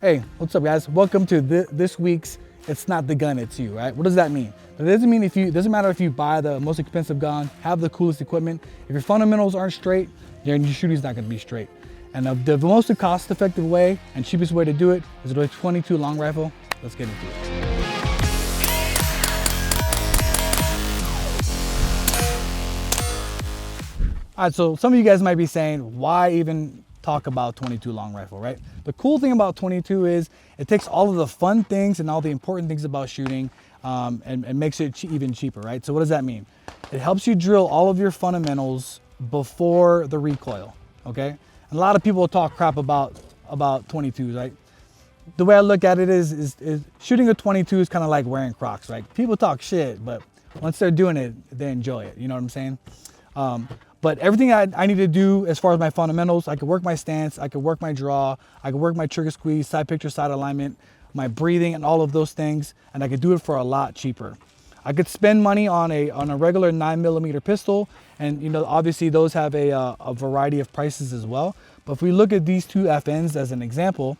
Hey, what's up guys? Welcome to this week's It's Not the Gun, It's You, right? What does that mean? It doesn't mean it doesn't matter if you buy the most expensive gun, have the coolest equipment. If your fundamentals aren't straight, then your shooting's not gonna be straight. And the most cost-effective way and cheapest way to do it is with a 22 long rifle. Let's get into it. All right, so some of you guys might be saying, why even talk about 22 long rifle, right? The cool thing about 22 is it takes all of the fun things and all the important things about shooting and makes it even cheaper, right? So what does that mean? It helps you drill all of your fundamentals before the recoil, okay? And a lot of people talk crap about 22s, right? The way I look at it is shooting a 22 is kind of like wearing Crocs, right? People talk shit, but once they're doing it, they enjoy it, you know what I'm saying? But everything I need to do as far as my fundamentals, I can work my stance, I can work my draw, I can work my trigger squeeze, side picture, side alignment, my breathing and all of those things, and I could do it for a lot cheaper. I could spend money on a regular 9mm pistol, and you know, obviously those have a variety of prices as well. But if we look at these two FNs as an example,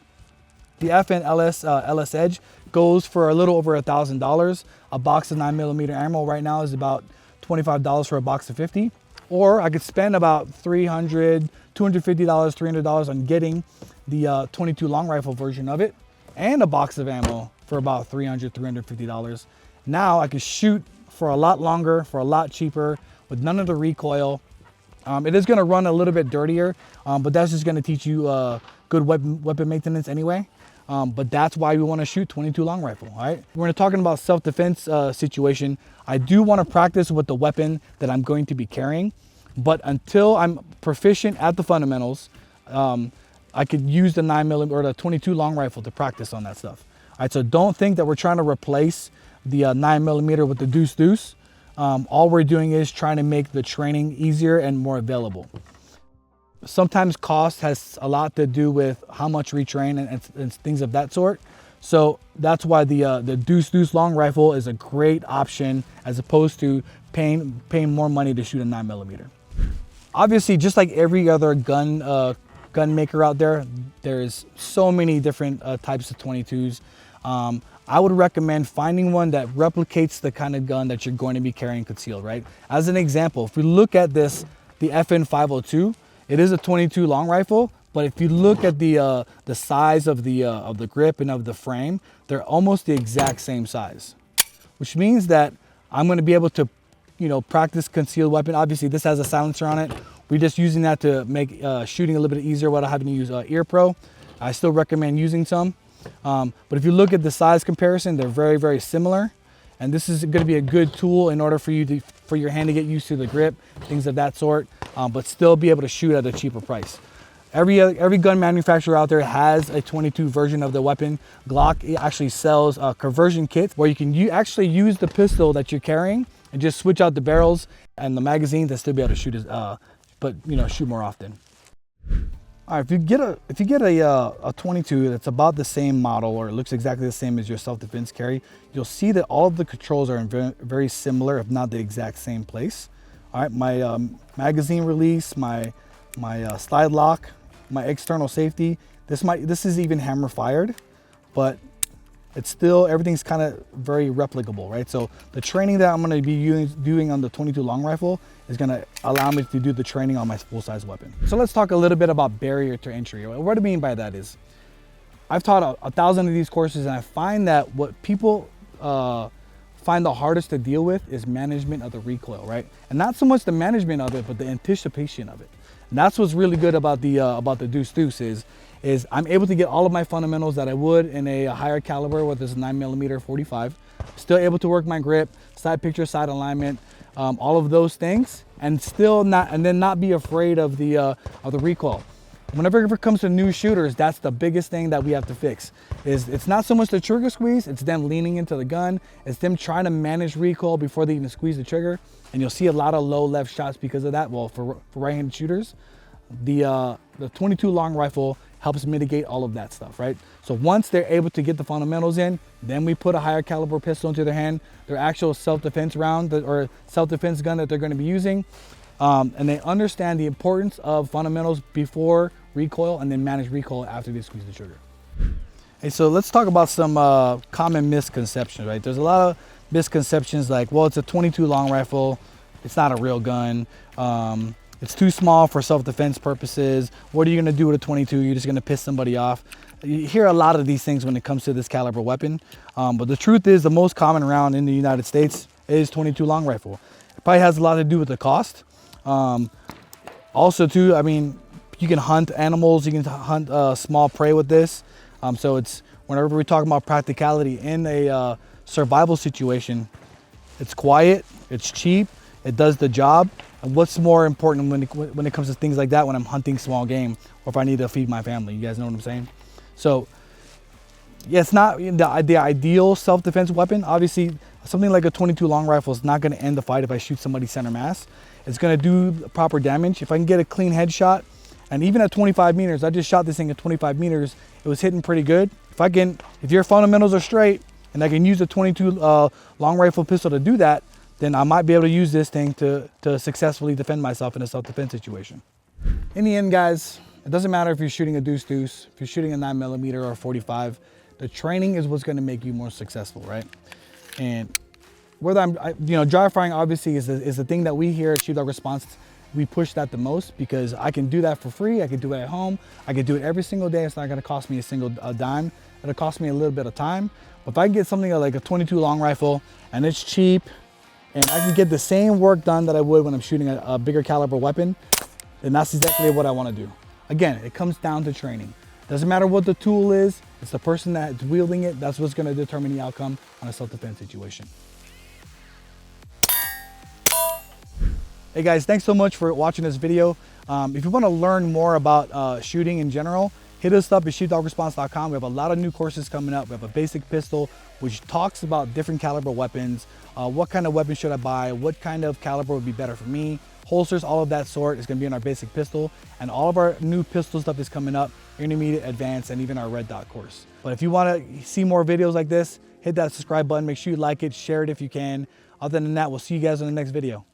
the FN LS Edge goes for a little over $1,000. A box of 9mm ammo right now is about $25 for a box of 50. Or I could spend about $250, $300 on getting the 22 long rifle version of it and a box of ammo for about $300, $350. Now I could shoot for a lot longer, for a lot cheaper, with none of the recoil. It is gonna run a little bit dirtier, but that's just gonna teach you good weapon maintenance anyway. But that's why we wanna shoot 22 long rifle, all right? We're talking about self-defense situation. I do wanna practice with the weapon that I'm going to be carrying, but until I'm proficient at the fundamentals, I could use the 9mm or the 22 long rifle to practice on that stuff. All right, so don't think that we're trying to replace the 9mm with the deuce. All we're doing is trying to make the training easier and more available. Sometimes cost has a lot to do with how much retrain and things of that sort. So that's why the deuce long rifle is a great option as opposed to paying more money to shoot a 9mm. Obviously, just like every other gun maker out there, there's so many different types of 22s. I would recommend finding one that replicates the kind of gun that you're going to be carrying concealed, right? As an example, if we look at this, the FN 502, it is a 22 long rifle, but if you look at the size of the grip and of the frame, they're almost the exact same size, which means that I'm going to be able to, you know, practice concealed weapon. Obviously, this has a silencer on it. We're just using that to make shooting a little bit easier without having to use Ear Pro. I still recommend using some, but if you look at the size comparison, they're very, very similar. And this is going to be a good tool in order for your hand to get used to the grip, things of that sort, but still be able to shoot at a cheaper price. Every gun manufacturer out there has a 22 version of the weapon. Glock actually sells conversion kits where you can actually use the pistol that you're carrying and just switch out the barrels and the magazines and still be able to shoot, but you know, shoot more often. All right, if you get a 22 that's about the same model or it looks exactly the same as your self-defense carry, you'll see that all of the controls are in very similar, if not the exact same place. All right, my magazine release, my slide lock, my external safety. This is even hammer fired, but it's still, everything's kind of very replicable, right? So the training that I'm going to be doing on the 22 long rifle is going to allow me to do the training on my full-size weapon. So let's talk a little bit about barrier to entry. What I mean by that is, I've taught 1,000 of these courses, and I find that what people find the hardest to deal with is management of the recoil, right? And not so much the management of it, but the anticipation of it. And that's what's really good about the deuce is I'm able to get all of my fundamentals that I would in a higher caliber, whether it's a 9mm 45. Still able to work my grip, side picture, side alignment, all of those things, and then not be afraid of the recoil. Whenever it comes to new shooters, that's the biggest thing that we have to fix. It's not so much the trigger squeeze, it's them leaning into the gun, it's them trying to manage recoil before they even squeeze the trigger. And you'll see a lot of low left shots because of that. Well, for right-handed shooters, the 22 long rifle helps mitigate all of that stuff, right? So once they're able to get the fundamentals in, then we put a higher caliber pistol into their hand, their actual self-defense round or self-defense gun that they're going to be using, and they understand the importance of fundamentals before recoil and then manage recoil after they squeeze the trigger. Hey, so let's talk about some common misconceptions, right? There's a lot of misconceptions like, well, it's a 22 long rifle, it's not a real gun, it's too small for self-defense purposes. What are you gonna do with a 22? You're just gonna piss somebody off. You hear a lot of these things when it comes to this caliber weapon, but the truth is the most common round in the United States is 22 long rifle. It probably has a lot to do with the cost. Also too, I mean, you can hunt animals, you can hunt small prey with this. So it's, whenever we talk about practicality in a survival situation, it's quiet, it's cheap, it does the job. And what's more important when it comes to things like that, when I'm hunting small game or if I need to feed my family, you guys know what I'm saying? So yeah, it's not the ideal self-defense weapon. Obviously, something like a 22 long rifle is not gonna end the fight if I shoot somebody center mass. It's gonna do proper damage. If I can get a clean headshot, and even at 25 meters, I just shot this thing at 25 meters, it was hitting pretty good. If your fundamentals are straight and I can use a 22 long rifle pistol to do that, then I might be able to use this thing to successfully defend myself in a self-defense situation. In the end, guys, it doesn't matter if you're shooting a deuce, if you're shooting a 9mm or a 45, the training is what's gonna make you more successful, right? And whether dry firing obviously is the thing that we here at Sheepdog Response, we push that the most because I can do that for free. I can do it at home. I can do it every single day. It's not gonna cost me a single dime. It'll cost me a little bit of time. But if I can get something like a 22 long rifle and it's cheap and I can get the same work done that I would when I'm shooting a bigger caliber weapon, then that's exactly what I wanna do. Again, it comes down to training. Doesn't matter what the tool is, it's the person that's wielding it, that's what's gonna determine the outcome on a self-defense situation. Hey guys, thanks so much for watching this video. If you want to learn more about shooting in general, hit us up at sheepdogresponse.com. We have a lot of new courses coming up. We have a basic pistol, which talks about different caliber weapons. What kind of weapon should I buy? What kind of caliber would be better for me? Holsters, all of that sort is going to be in our basic pistol. And all of our new pistol stuff is coming up, intermediate, advanced, and even our red dot course. But if you want to see more videos like this, hit that subscribe button. Make sure you like it, share it if you can. Other than that, we'll see you guys in the next video.